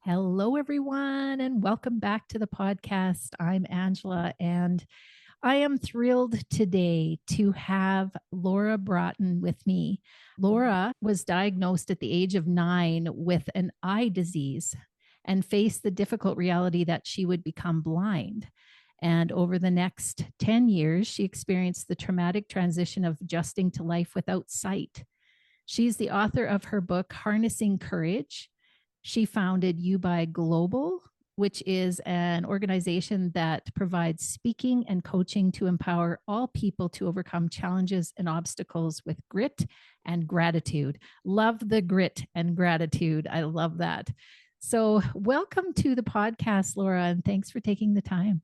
Hello, everyone, and welcome back to the podcast. I'm Angela, and I am thrilled today to have Laura Bratton with me. Laura was diagnosed at the age of 9 with an eye disease and faced the difficult reality that she would become blind. And over the next 10 years, she experienced the traumatic transition of adjusting to life without sight. She's the author of her book, Harnessing Courage. She founded You by Global, which is an organization that provides speaking and coaching to empower all people to overcome challenges and obstacles with grit and gratitude. Love the grit and gratitude. I love that. So, welcome to the podcast, Laura, and thanks for taking the time.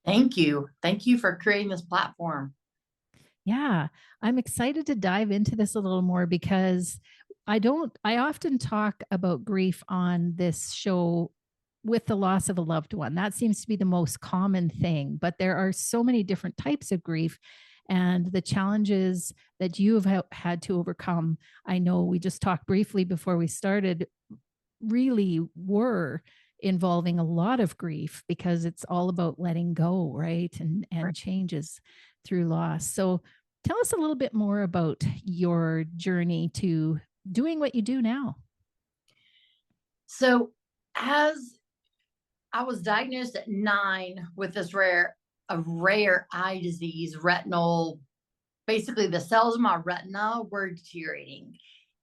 Thank you. Thank you for creating this platform. Yeah, I'm excited to dive into this a little more because I often talk about grief on this show with the loss of a loved one. That seems to be the most common thing, but there are so many different types of grief and the challenges that you have had to overcome. I know we just talked briefly before we started, really were involving a lot of grief because it's all about letting go, right? And changes through loss. So tell us a little bit more about your journey to doing what you do now. So, as I was diagnosed at 9 with a rare eye disease, retinal, basically the cells in my retina were deteriorating.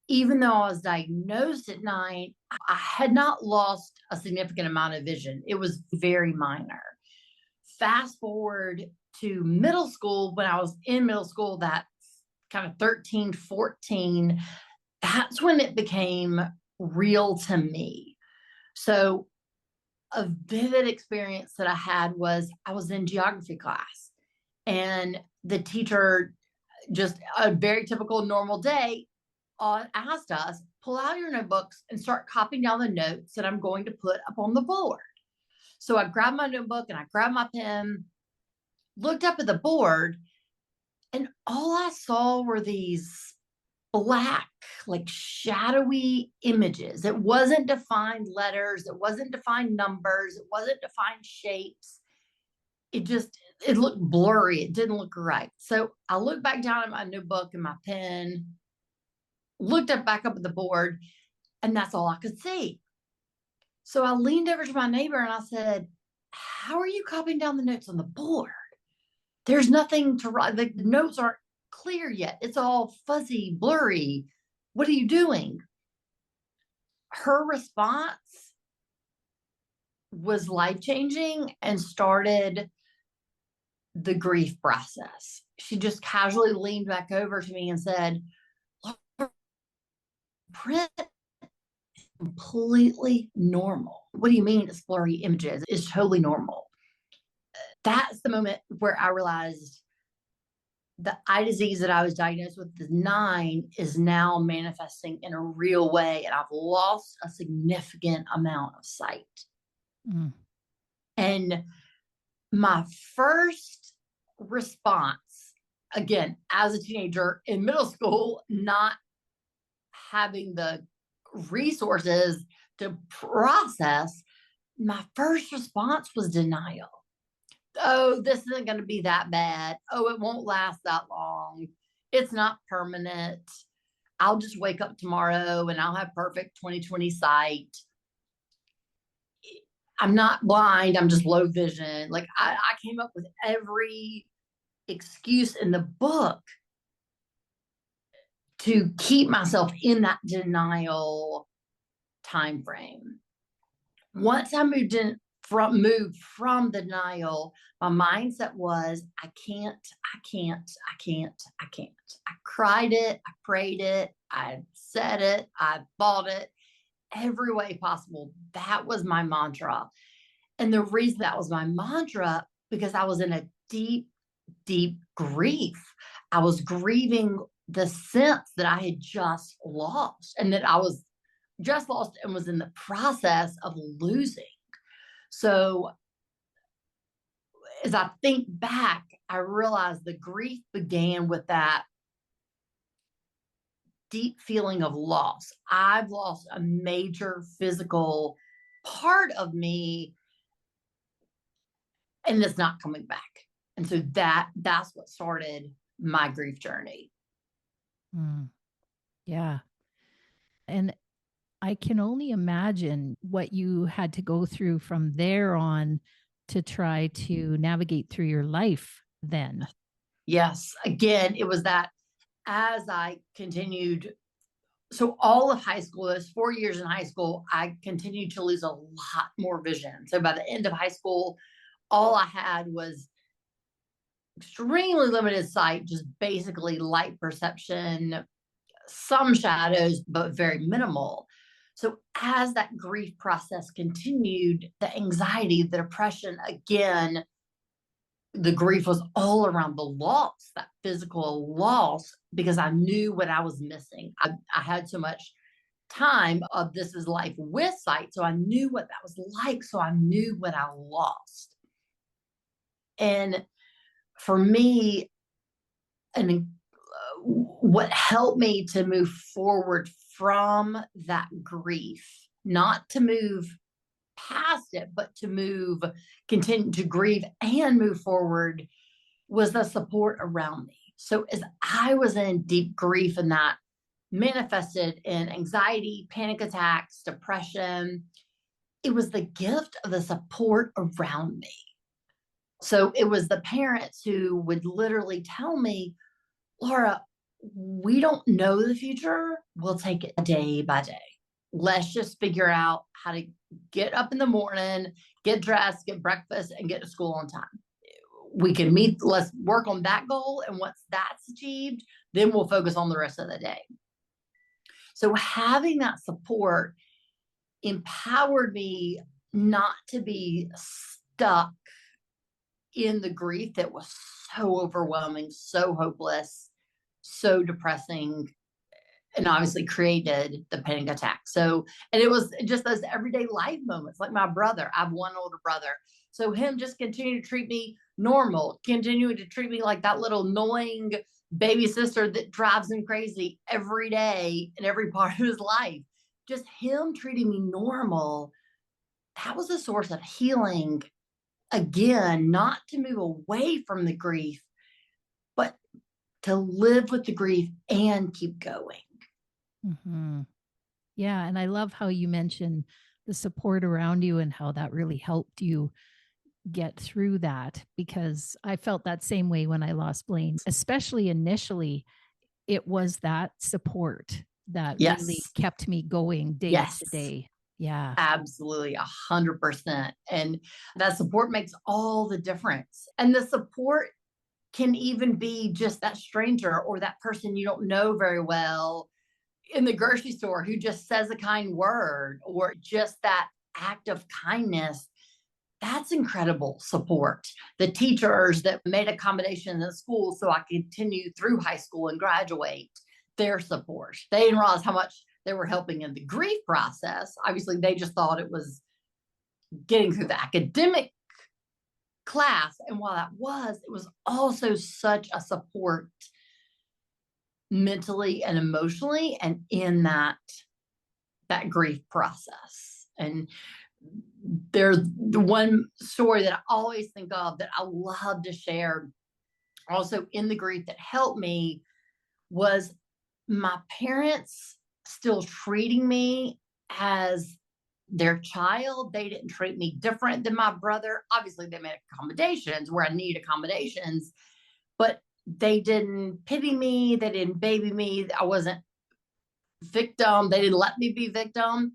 Even though I was diagnosed at 9, I had not lost a significant amount of vision. It was very minor. Fast forward to middle school, when I was in middle school, that kind of 13, 14, that's when it became real to me. So a vivid experience that I had was I was in geography class and the teacher, just a very typical normal day, asked us, pull out your notebooks and start copying down the notes that I'm going to put up on the board. So I grabbed my notebook and I grabbed my pen, looked up at the board, and all I saw were these black, like shadowy images. It wasn't defined letters. It wasn't defined numbers. It wasn't defined shapes. It looked blurry. It didn't look right. So I looked back down at my notebook and my pen, looked back up at the board, and that's all I could see. So I leaned over to my neighbor and I said, how are you copying down the notes on the board? There's nothing to write. The notes aren't clear yet. It's all fuzzy, blurry. What are you doing? Her response was life-changing and started the grief process. She just casually leaned back over to me and said, print is completely normal. What do you mean it's blurry images? It's totally normal. That's the moment where I realized the eye disease that I was diagnosed with at 9 is now manifesting in a real way. And I've lost a significant amount of sight. Mm. And my first response, again, as a teenager in middle school, not having the resources to process, my first response was denial. Oh, this isn't going to be that bad. Oh, it won't last that long. It's not permanent. I'll just wake up tomorrow and I'll have perfect 20/20 sight. I'm not blind. I'm just low vision. Like I came up with every excuse in the book to keep myself in that denial time frame. Once I moved from denial, my mindset was, I can't. I cried it, I prayed it, I said it, I bought it, every way possible. That was my mantra. And the reason that was my mantra, because I was in a deep, deep grief. I was grieving the sense that I had just lost and that I was just lost and was in the process of losing. So as I think back, I realized the grief began with that deep feeling of loss. I've lost a major physical part of me and it's not coming back. And so that's what started my grief journey. Mm, yeah. And I can only imagine what you had to go through from there on to try to navigate through your life then. Yes. Again, it was that as I continued. So all of high school, those 4 years in high school, I continued to lose a lot more vision. So by the end of high school, all I had was extremely limited sight, just basically light perception, some shadows, but very minimal. So as that grief process continued, the anxiety, the depression, again, the grief was all around the loss, that physical loss, because I knew what I was missing. I had so much time of this is life with sight. So I knew what that was like. So I knew what I lost. And for me, and what helped me to move forward from that grief, not to move past it, but to continue to grieve and move forward, was the support around me. So as I was in deep grief, and that manifested in anxiety, panic attacks, depression, it was the gift of the support around me. So it was the parents who would literally tell me, Laura, we don't know the future. We'll take it day by day. Let's just figure out how to get up in the morning, get dressed, get breakfast, and get to school on time. We can meet, let's work on that goal. And once that's achieved, then we'll focus on the rest of the day. So having that support empowered me not to be stuck in the grief that was so overwhelming, so hopeless, so depressing, and obviously created the panic attack. So, and it was just those everyday life moments, like my brother. I have one older brother. So him just continuing to treat me normal, continuing to treat me like that little annoying baby sister that drives him crazy every day in every part of his life. Just him treating me normal. That was a source of healing. Again, not to move away from the grief, but to live with the grief and keep going. Mm-hmm. Yeah. And I love how you mentioned the support around you and how that really helped you get through that, because I felt that same way when I lost Blaine, especially initially. It was that support that really Yes. kept me going day Yes. to day. Yeah. Absolutely, 100%. And that support makes all the difference. And the support can even be just that stranger or that person you don't know very well in the grocery store who just says a kind word, or just that act of kindness. That's incredible support. The teachers that made accommodations in school so I could continue through high school and graduate, their support. They didn't realize how much they were helping in the grief process. Obviously, they just thought it was getting through the academic class. And while that was, it was also such a support mentally and emotionally and in that grief process. And there's the one story that I always think of that I love to share also in the grief that helped me was my parents still treating me as their child. They didn't treat me different than my brother. Obviously, they made accommodations where I need accommodations, but they didn't pity me. They didn't baby me. I wasn't victim. They didn't let me be victim.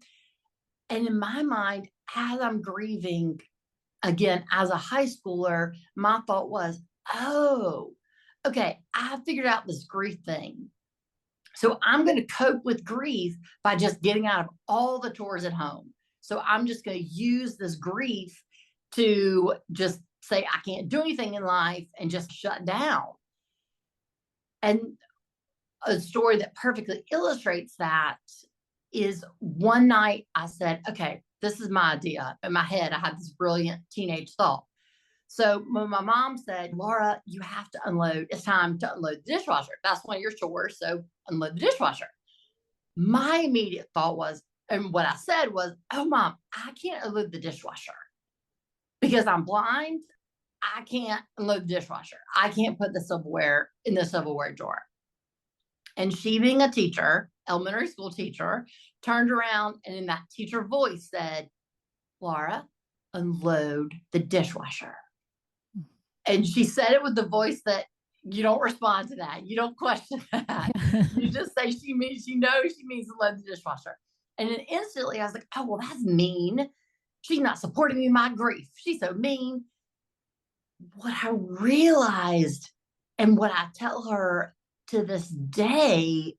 And in my mind, as I'm grieving, again, as a high schooler, my thought was, oh, okay, I figured out this grief thing. So I'm going to cope with grief by just getting out of all the chores at home. So I'm just going to use this grief to just say, I can't do anything in life and just shut down. And a story that perfectly illustrates that is one night I said, okay, this is my idea. In my head, I had this brilliant teenage thought. So when my mom said, Laura, you have to unload, it's time to unload the dishwasher. That's one of your chores. So unload the dishwasher. My immediate thought was, And what I said was, oh, Mom, I can't unload the dishwasher because I'm blind. I can't unload the dishwasher. I can't put the silverware in the silverware drawer. And she, being a teacher, elementary school teacher, turned around and in that teacher voice said, Laura, unload the dishwasher. And she said it with the voice that you don't respond to that. You don't question that. You just say she knows she means unload the dishwasher. And then instantly I was like, oh, well, that's mean. She's not supporting me in my grief. She's so mean. What I realized and what I tell her to this day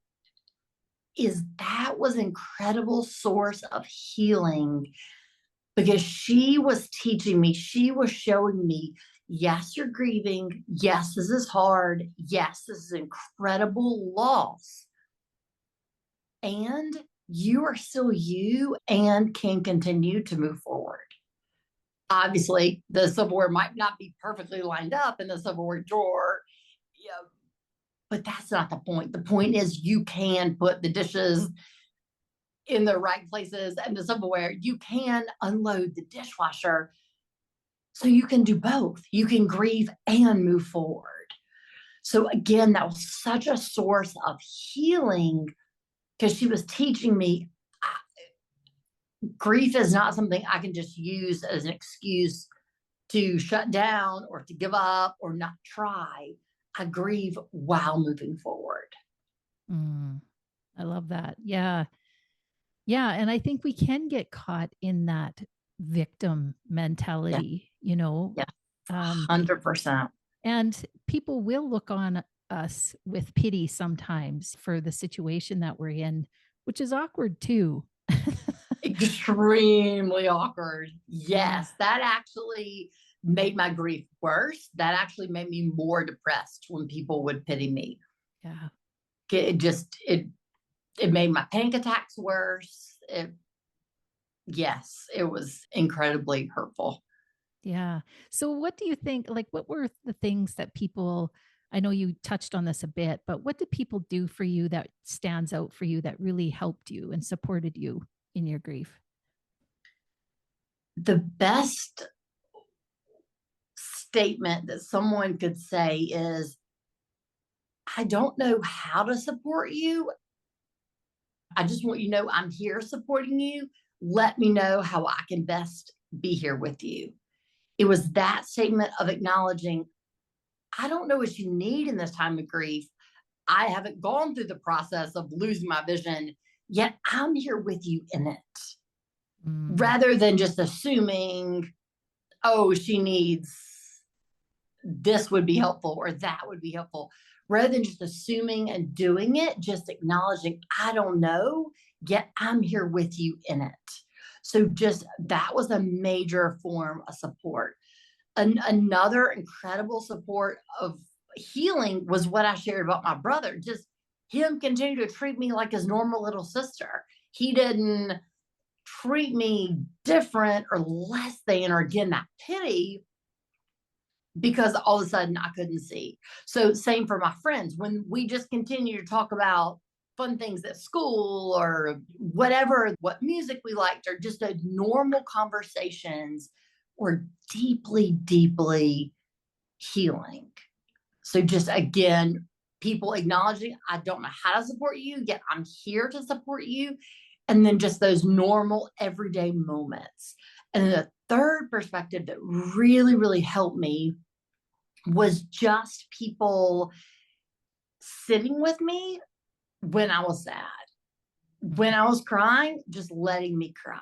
is that was an incredible source of healing because she was teaching me, she was showing me, yes, you're grieving. Yes, this is hard. Yes, this is incredible loss. And you are still you and can continue to move forward. Obviously, the silverware might not be perfectly lined up in the silverware drawer, but that's not the point. The point is you can put the dishes in the right places and the silverware. You can unload the dishwasher. So you can do both. You can grieve and move forward. So again, that was such a source of healing because she was teaching me grief is not something I can just use as an excuse to shut down or to give up or not try. I grieve while moving forward. I love that. Yeah. Yeah. And I think we can get caught in that victim mentality, Yeah. Yeah. 100%. And people will look on us with pity sometimes for the situation that we're in, which is awkward too. Extremely awkward. Yes. Yeah. That actually made my grief worse. That actually made me more depressed when people would pity me. Yeah. It made my panic attacks worse. Yes, it was incredibly hurtful. Yeah. So what do you think, like, what were the things that people, I know you touched on this a bit, but what did people do for you that stands out for you that really helped you and supported you in your grief? The best statement that someone could say is, I don't know how to support you. I just want you to know I'm here supporting you. Let me know how I can best be here with you. It was that statement of acknowledging, I don't know what you need in this time of grief. I haven't gone through the process of losing my vision, yet I'm here with you in it. Rather than just assuming, oh, she needs this would be helpful or that would be helpful. Rather than just assuming and doing it, just acknowledging, I don't know, yet I'm here with you in it. So just that was a major form of support. Another incredible support of healing was what I shared about my brother. Just him continue to treat me like his normal little sister. He didn't treat me different or less than, or again, that pity, because all of a sudden I couldn't see. So same for my friends. When we just continue to talk about fun things at school or whatever, what music we liked, or just a normal conversations, were deeply, deeply healing. So just again, people acknowledging, I don't know how to support you, yet I'm here to support you. And then just those normal everyday moments. And then the third perspective that really, really helped me was just people sitting with me when I was sad. When I was crying, just letting me cry.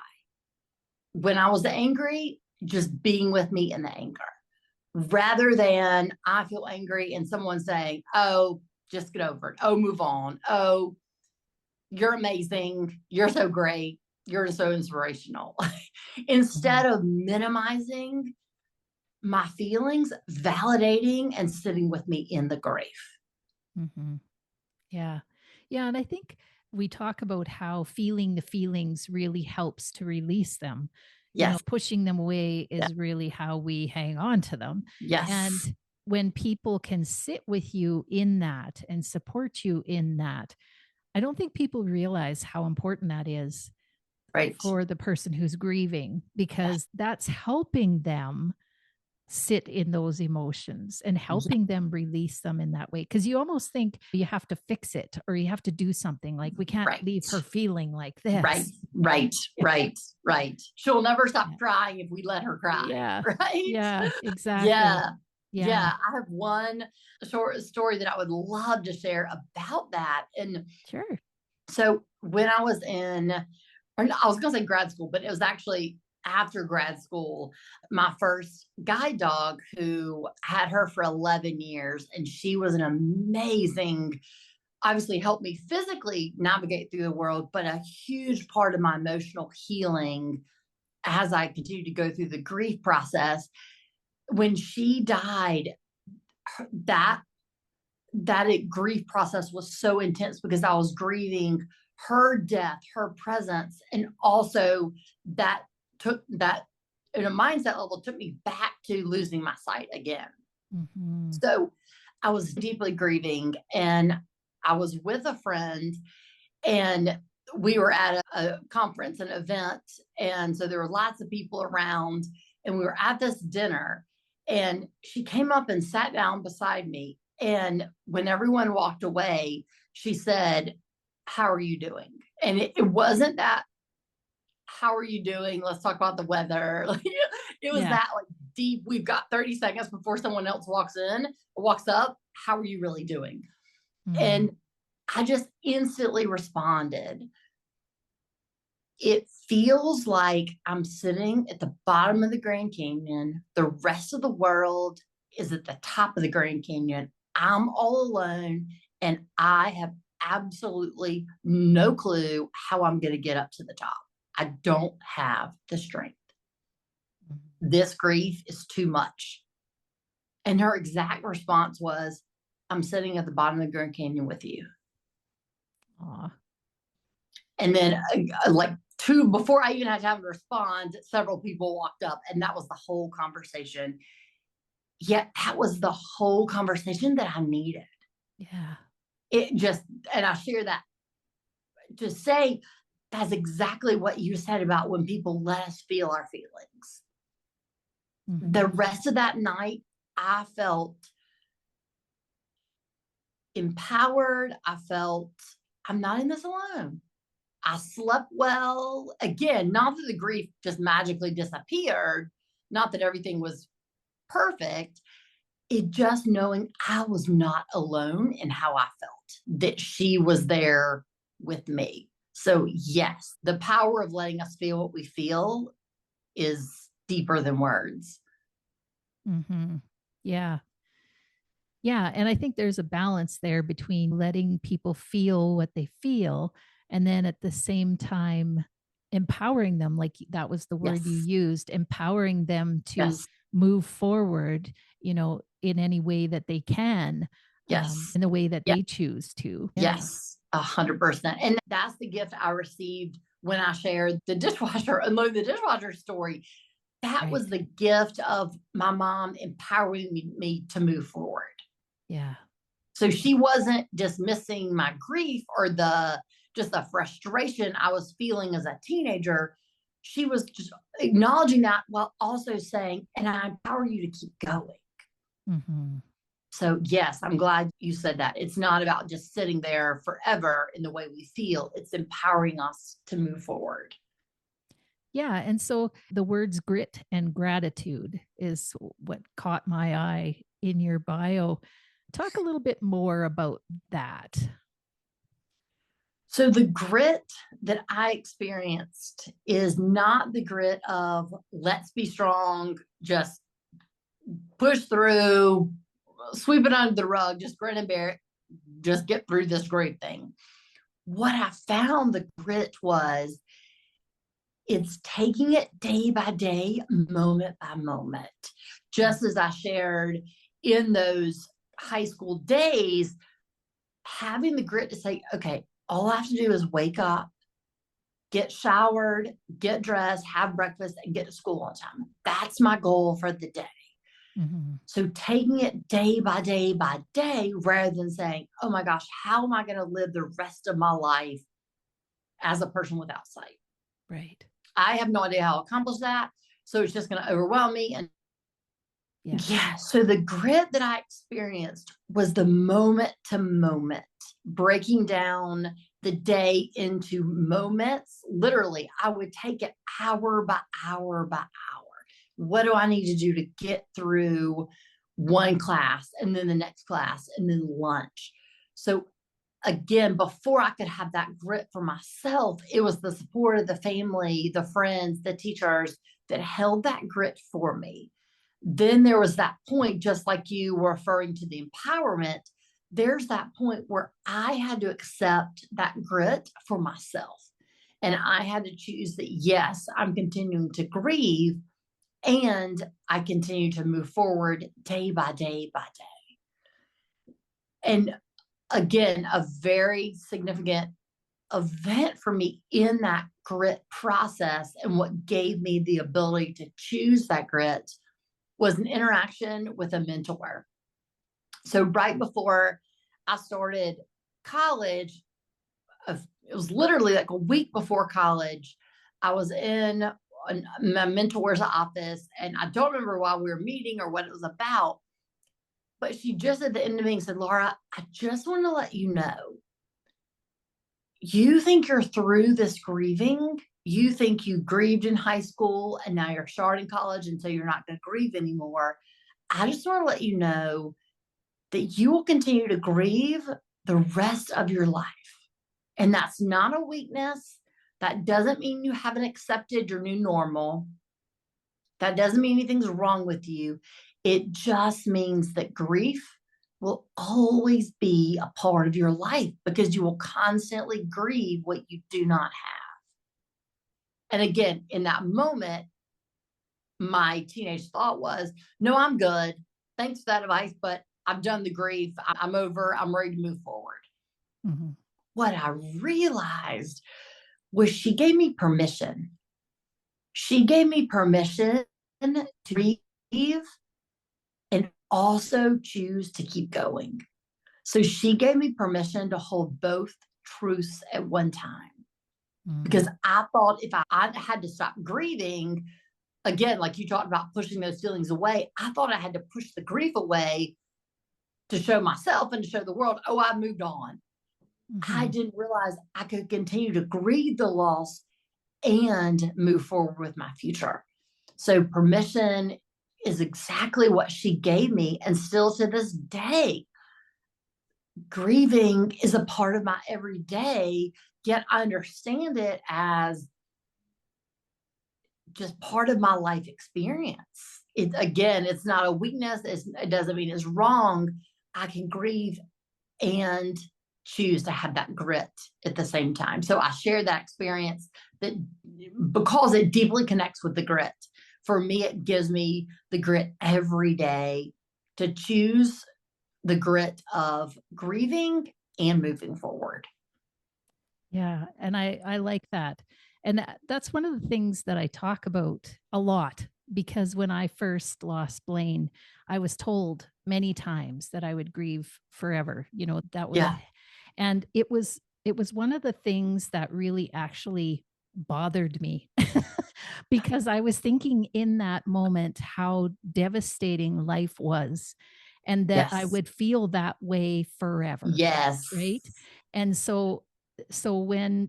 When I was angry, just being with me in the anger. Rather than I feel angry and someone saying, oh, just get over it. Oh, move on. Oh, you're amazing. You're so great. You're so inspirational. Instead of minimizing my feelings, validating and sitting with me in the grief. Yeah. Yeah. And I think we talk about how feeling the feelings really helps to release them. Yes. Pushing them away is really how we hang on to them. Yes. And when people can sit with you in that and support you in that, I don't think people realize how important that is. Right. for the person who's grieving, because that's helping them sit in those emotions and helping them release them in that way. Because you almost think you have to fix it or you have to do something, like we can't Right. leave her feeling like Right. this. Right. Right. Right. She'll never stop Yeah. crying if we let her cry. Yeah. Right. Yeah, exactly. Yeah. Yeah. Yeah. I have one short story that I would love to share about that. And Sure. so when I was I was going to say grad school, but it was actually after grad school, my first guide dog, who had her for 11 years, and she was an amazing, obviously helped me physically navigate through the world, but a huge part of my emotional healing as I continued to go through the grief process. When she died, that grief process was so intense because I was grieving her death, her presence, and also that took that in a mindset level took me back to losing my sight again. Mm-hmm. So I was deeply grieving, and I was with a friend, and we were at a conference, an event. And so there were lots of people around, and we were at this dinner, and she came up and sat down beside me. And when everyone walked away, she said, "How are you doing?" And it wasn't that, "How are you doing? Let's talk about the weather." It was Yeah. that like deep, we've got 30 seconds before someone else walks up. "How are you really doing?" Mm-hmm. And I just instantly responded, "It feels like I'm sitting at the bottom of the Grand Canyon. The rest of the world is at the top of the Grand Canyon. I'm all alone, and I have absolutely no clue how I'm going to get up to the top. I don't have the strength. This grief is too much." And her exact response was, "I'm sitting at the bottom of the Grand Canyon with you." Aw. And then, before I even had time to respond, several people walked up, and that was the whole conversation. Yet that was the whole conversation that I needed. Yeah. It just, and I share that to say that's exactly what you said about when people let us feel our feelings. Mm-hmm. The rest of that night, I felt empowered. I felt I'm not in this alone. I slept well. Again, not that the grief just magically disappeared, not that everything was perfect. It just knowing I was not alone in how I felt, that she was there with me. So, yes, the power of letting us feel what we feel is deeper than words. Mm-hmm. Yeah. Yeah. And I think there's a balance there between letting people feel what they feel and then at the same time empowering them, like that was the word you Yes. used, empowering them to Yes. move forward, in any way that they can, Yes. in the way that Yeah. they choose to. Yeah. Yes. 100%. And that's the gift I received when I shared the dishwasher, unload the dishwasher story. That Right. was the gift of my mom empowering me to move forward. Yeah. So she wasn't dismissing my grief or just the frustration I was feeling as a teenager. She was just acknowledging that while also saying, "And I empower you to keep going." Mm-hmm. So yes, I'm glad you said that. It's not about just sitting there forever in the way we feel. It's empowering us to move forward. Yeah. And so the words grit and gratitude is what caught my eye in your bio. Talk a little bit more about that. So the grit that I experienced is not the grit of let's be strong, just push through, sweep it under the rug, just grin and bear it, just get through this great thing. What I found the grit was, it's taking it day by day, moment by moment. Just as I shared in those high school days, having the grit to say, okay, all I have to do is wake up, get showered, get dressed, have breakfast, and get to school on time. That's my goal for the day. Mm-hmm. So taking it day by day, rather than saying, "Oh my gosh, how am I going to live the rest of my life as a person without sight?" Right. I have no idea how to accomplish that. So it's just going to overwhelm me. And yeah. So the grit that I experienced was the moment to moment, breaking down the day into moments. Literally, I would take it hour by hour by hour. What do I need to do to get through one class and then the next class and then lunch? So again, before I could have that grit for myself, it was the support of the family, the friends, the teachers that held that grit for me. Then there was that point, just like you were referring to the empowerment, there's that point where I had to accept that grit for myself. And I had to choose that, yes, I'm continuing to grieve and I continue to move forward day by day by day. And again, a very significant event for me in that grit process, and what gave me the ability to choose that grit, was an interaction with a mentor. So right before I started college, it was literally like a week before college, I was in my mentor's office, and I don't remember why we were meeting or what it was about, but she just at the end of the meeting said, Laura, I just want to let you know, you think you're through this grieving. You think you grieved in high school and now you're starting college, and so you're not going to grieve anymore. I just want to let you know that you will continue to grieve the rest of your life. And that's not a weakness. That doesn't mean you haven't accepted your new normal. That doesn't mean anything's wrong with you. It just means that grief will always be a part of your life because you will constantly grieve what you do not have. And again, in that moment, my teenage thought was, no, I'm good. Thanks for that advice, but I've done the grief. I'm over. I'm ready to move forward. Mm-hmm. What I realized was she gave me permission. She gave me permission to grieve and also choose to keep going. So she gave me permission to hold both truths at one time. Mm-hmm. Because I thought if I had to stop grieving, again, like you talked about pushing those feelings away, I thought I had to push the grief away to show myself and to show the world, oh, I moved on. Mm-hmm. I didn't realize I could continue to grieve the loss and move forward with my future. So permission is exactly what she gave me. And still to this day, grieving is a part of my everyday, yet I understand it as just part of my life experience. It's not a weakness. It doesn't mean it's wrong. I can grieve and choose to have that grit at the same time. So I share that experience that because it deeply connects with the grit. For me, it gives me the grit every day to choose the grit of grieving and moving forward. Yeah. And I like that. And that's one of the things that I talk about a lot, because when I first lost Blaine, I was told many times that I would grieve forever. That was, yeah. And it was one of the things that really actually bothered me because I was thinking in that moment how devastating life was, and that yes. I would feel that way forever. Yes. Right. And so that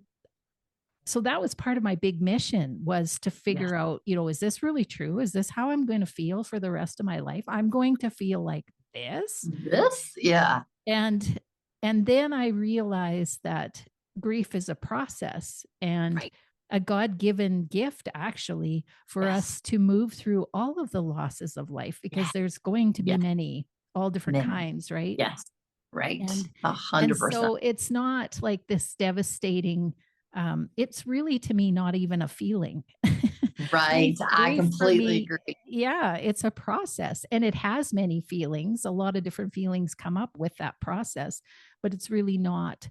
was part of my big mission, was to figure out, is this really true? Is this how I'm going to feel for the rest of my life? I'm going to feel like this. Yeah. And then I realized that grief is a process and right. a God-given gift, actually, for yes. us to move through all of the losses of life, because there's going to be many, all different kinds, right? Yes. Right. And 100%. So it's not like this devastating, it's really, to me, not even a feeling. Right. I completely agree. Yeah, it's a process, and it has many feelings. A lot of different feelings come up with that process, but it's really not,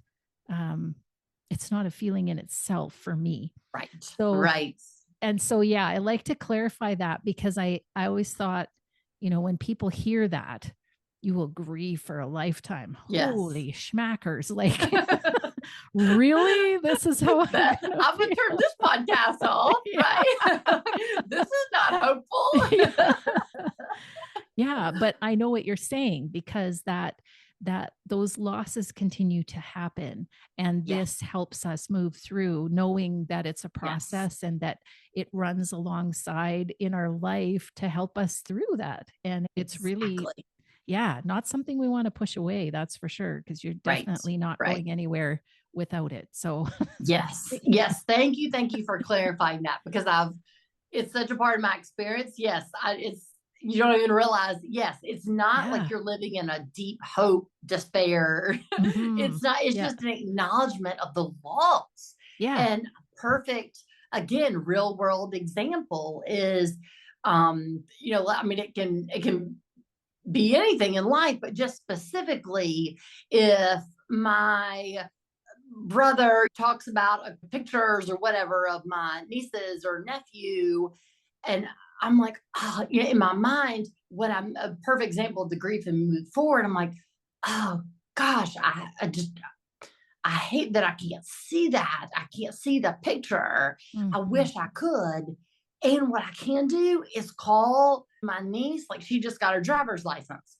it's not a feeling in itself for me. Right. So, right. And so, yeah, I like to clarify that, because I always thought, when people hear that, you will grieve for a lifetime. Yes. Holy schmackers. Like, Really? This is how That I'm I'm gonna turn this podcast off, right? This is not hopeful. yeah. Yeah, but I know what you're saying because that those losses continue to happen, and Yes, this helps us move through knowing that it's a yes, process and that it runs alongside in our life to help us through that. And it's really, exactly. yeah, not something we want to push away, that's for sure, because you're Right, definitely not right. going anywhere without it. So that's Yes, great. yes. Thank you for clarifying that because it's such a part of my experience. Yes, it's you don't even realize. Yes, it's not like Yeah. you're living in a deep hope, despair. Hmm. It's not. It's Yeah. just an acknowledgement of the loss. Yeah. And perfect, again, real world example is, I mean, it can be anything in life, but just specifically, if my brother talks about pictures or whatever of my nieces or nephew, and I'm like, oh, in my mind, when I'm a perfect example of the grief and move forward, I'm like, oh gosh, I hate that I can't see that. I can't see the picture. I Hmm. wish I could. And what I can do is call my niece, like she just got her driver's license.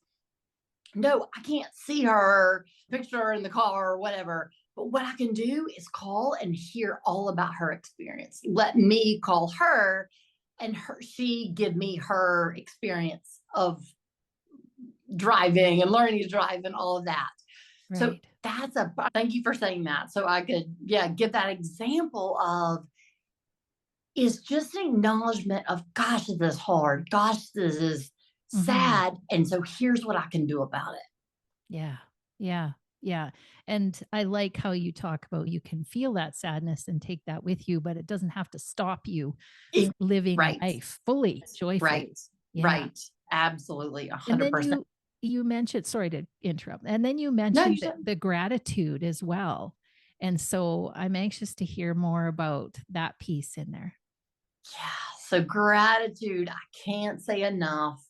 No, I can't see her picture in the car or whatever. But what I can do is call and hear all about her experience. Let me call her and she give me her experience of driving and learning to drive and all of that. So Right. thank you for saying that. So I could, yeah, give that example of is just an acknowledgement of, gosh, this is hard. Gosh, this is Hmm. sad. And so here's what I can do about it. Yeah. Yeah. Yeah. And I like how you talk about you can feel that sadness and take that with you, but it doesn't have to stop you living Right. life fully, Right. joyfully. Yeah. Right. Absolutely. And then 100%. you mentioned, sorry to interrupt. And then you No, you mentioned said, the gratitude as well. And so I'm anxious to hear more about that piece in there. yeah. So gratitude, I can't say enough.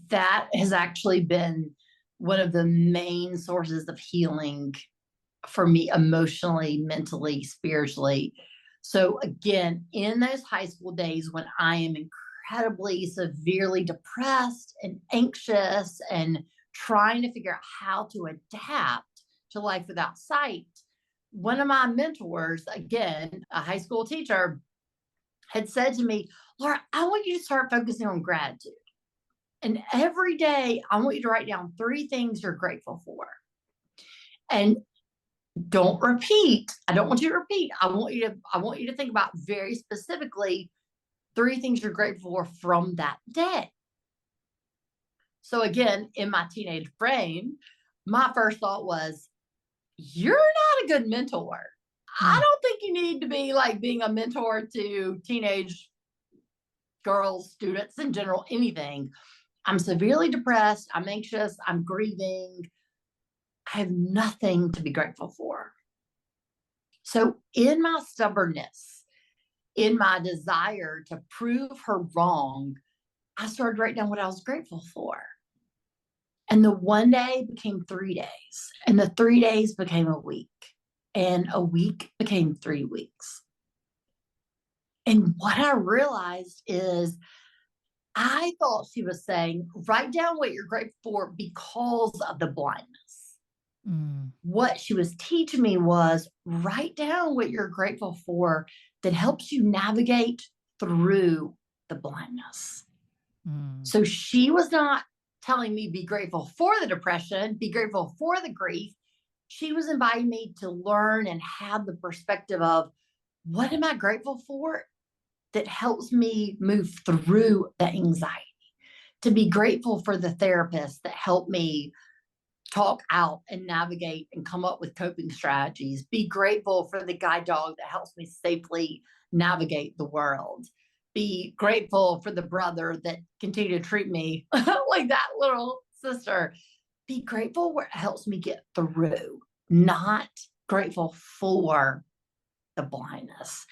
That has actually been one of the main sources of healing for me emotionally, mentally, spiritually. So again, in those high school days when I am incredibly severely depressed and anxious and trying to figure out how to adapt to life without sight, one of my mentors, again, a high school teacher, had said to me, Laura, I want you to start focusing on gratitude. And every day, I want you to write down 3 things you're grateful for. And don't repeat. I don't want you to repeat. I want you to think about very specifically 3 things you're grateful for from that day. So again, in my teenage brain, my first thought was, you're not a good mentor. I Mm. don't think you need to be like being a mentor to teenage girls, students in general, anything. I'm severely depressed. I'm anxious. I'm grieving. I have nothing to be grateful for. So, in my stubbornness, in my desire to prove her wrong, I started writing down what I was grateful for. And the one day became 3 days, and the 3 days became a week, and a week became 3 weeks. And what I realized is I thought she was saying, write down what you're grateful for because of the blindness. Mm. What she was teaching me was write down what you're grateful for that helps you navigate through the blindness. Mm. So she was not telling me be grateful for the depression, be grateful for the grief. She was inviting me to learn and have the perspective of what am I grateful for that helps me move through the anxiety, to be grateful for the therapist that helped me talk out and navigate and come up with coping strategies. Be grateful for the guide dog that helps me safely navigate the world. Be grateful for the brother that continued to treat me like that little sister. Be grateful where it helps me get through, not grateful for the blindness.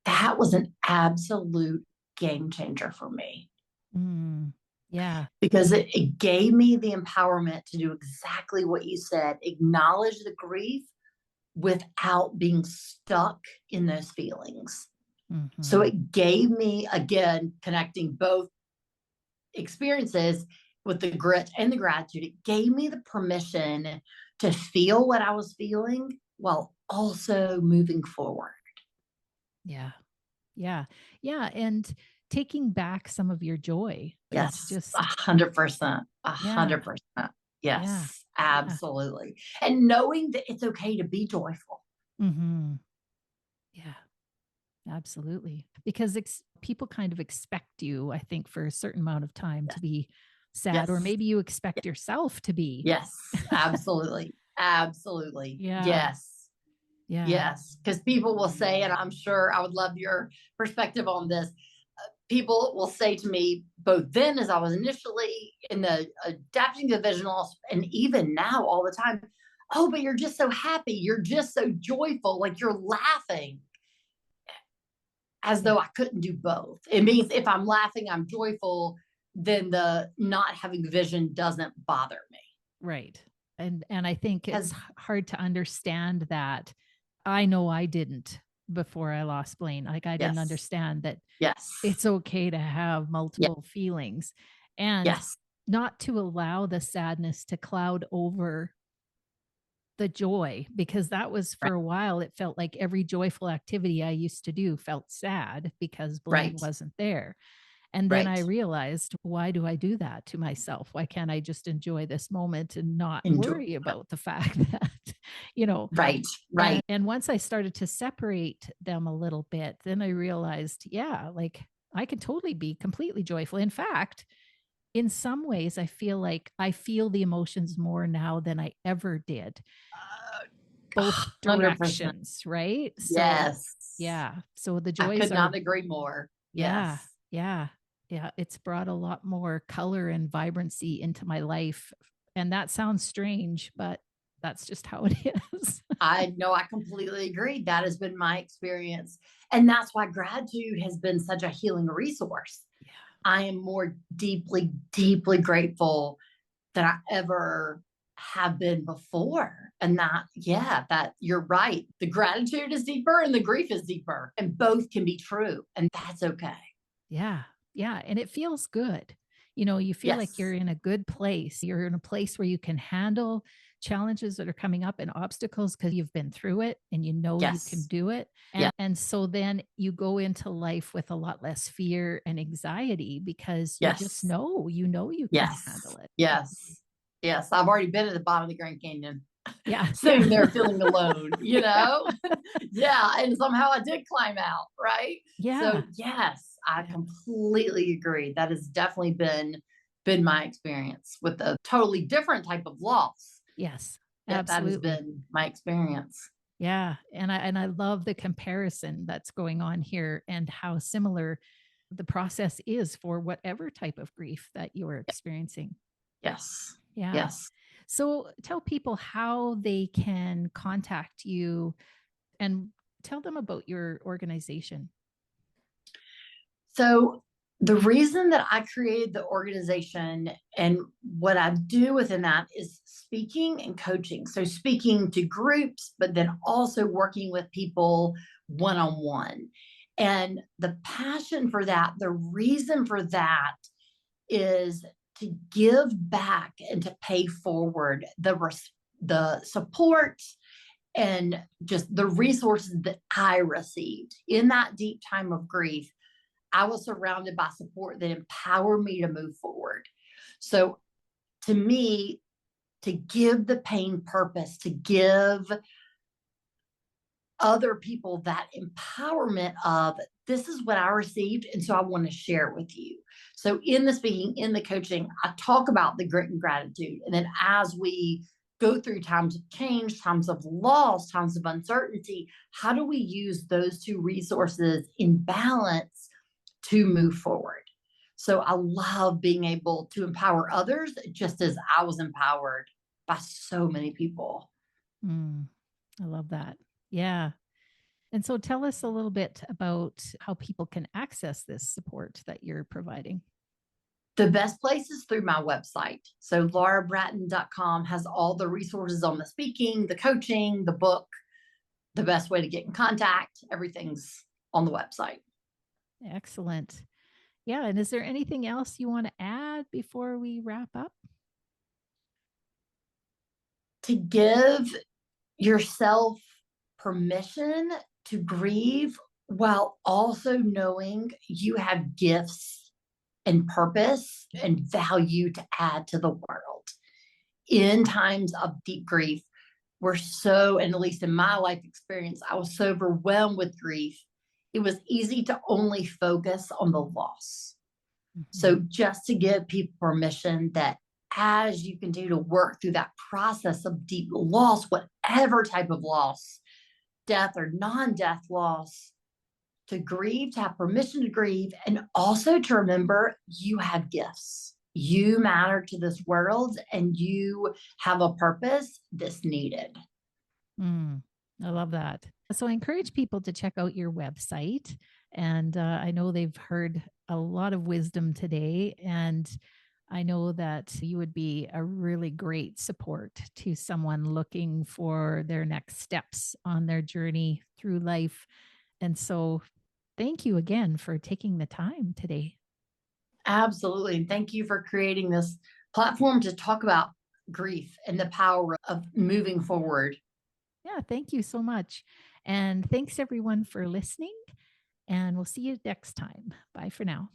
That was an absolute game changer for me Mm. Yeah. because it gave me the empowerment to do exactly what you said, acknowledge the grief, without being stuck in those feelings. So Mm-hmm. it gave me, again, connecting both experiences with the grit and the gratitude, it gave me the permission to feel what I was feeling while also moving forward. Yeah. Yeah. Yeah. And taking back some of your joy is Yes, just, 100%. yeah. 100%. Yeah. Yes, Yeah. absolutely. And knowing that it's okay to be joyful. Mm-hmm. Yeah. Absolutely. Because people kind of expect you, I think, for a certain amount of time to Yes. be sad, or Yes. maybe you expect yourself to be. Yes. Absolutely. Absolutely. Yeah. Yes. Yeah. Yes. Because people will say, and I'm sure I would love your perspective on this. People will say to me, both then as I was initially in the adapting to vision loss, and even now all the time, oh, but you're just so happy. You're just so joyful. Like you're laughing, as Yeah. though I couldn't do both. It means if I'm laughing, I'm joyful, then the not having vision doesn't bother me. Right. And I think it's Because, hard to understand that. I know I didn't before I lost Blaine. Like I didn't yes, understand that yes, it's okay to have yes, multiple feelings and yes, not to allow the sadness to cloud over the joy, because that was for right, a while. It felt like every joyful activity I used to do felt sad because Blaine right, wasn't there. And then I right. realized, why do I do that to myself? Why can't I just enjoy this moment and not Enjoy. worry about the fact that, you know, Right, and, right. and once I started to separate them a little bit, then I realized, yeah, like I can totally be completely joyful. In fact, in some ways, I feel like I feel the emotions more now than I ever did, both 100%. directions, right? So, Yes. yeah. So the I joys could are, not agree more. yeah, Yes. yeah, yeah. It's brought a lot more color and vibrancy into my life. And that sounds strange, but that's just how it is. I know, I completely agree. That has been my experience. And that's why gratitude has been such a healing resource. Yeah. I am more deeply, deeply grateful than I ever have been before. And that, yeah, that you're right. The gratitude is deeper and the grief is deeper, and both can be true. And that's okay. Yeah. Yeah. And it feels good. You know, you feel like you're Yes. in a good place. You're in a place where you can handle challenges that are coming up and obstacles because you've been through it and you know you can Yes. do it. Yeah. And so then you go into life with a lot less fear and anxiety because you just Yes. know, you can Yes. handle it. Yes. Yes. I've already been at the bottom of the Grand Canyon, Yeah. Yeah. sitting there feeling alone, you know? Yeah. And somehow I did climb out. Right. Yeah. So yes, I Yeah. completely agree. That has definitely been my experience with a totally different type of loss. Yes. Yet that has Absolutely. been my experience. Yeah, and I love the comparison that's going on here and how similar the process is for whatever type of grief that you're experiencing. Yes. Yeah. Yes. So tell people how they can contact you and tell them about your organization. So the reason that I created the organization and what I do within that is speaking and coaching. So speaking to groups, but then also working with people one on one. And the passion for that, the reason for that is to give back and to pay forward the support and just the resources that I received in that deep time of grief. I was surrounded by support that empowered me to move forward. So to me, to give the pain purpose, to give other people that empowerment of this is what I received. And so I want to share it with you. So in the speaking, in the coaching, I talk about the grit and gratitude. And then as we go through times of change, times of loss, times of uncertainty, how do we use those two resources in balance to move forward? So I love being able to empower others just as I was empowered by so many people. Mm, I love that. Yeah. And so tell us a little bit about how people can access this support that you're providing. The best place is through my website. So laurabratton.com has all the resources on the speaking, the coaching, the book. the best way to get in contact. Everything's on the website. Excellent. Yeah. And is there anything else you want to add before we wrap up? To give yourself permission to grieve while also knowing you have gifts and purpose and value to add to the world. In times of deep grief, we're so, and at least in my life experience, I was so overwhelmed with grief. It was easy to only focus on the loss. So just to give people permission that as you continue to work through that process of deep loss, whatever type of loss, death or non-death loss, to grieve, to have permission to grieve, and also to remember you have gifts. You matter to this world and you have a purpose that's needed. I love that. So I encourage people to check out your website. And I know they've heard a lot of wisdom today. And I know that you would be a really great support to someone looking for their next steps on their journey through life. And so thank you again for taking the time today. Absolutely. And thank you for creating this platform to talk about grief and the power of moving forward. Yeah, thank you so much. And thanks everyone for listening. And we'll see you next time. Bye for now.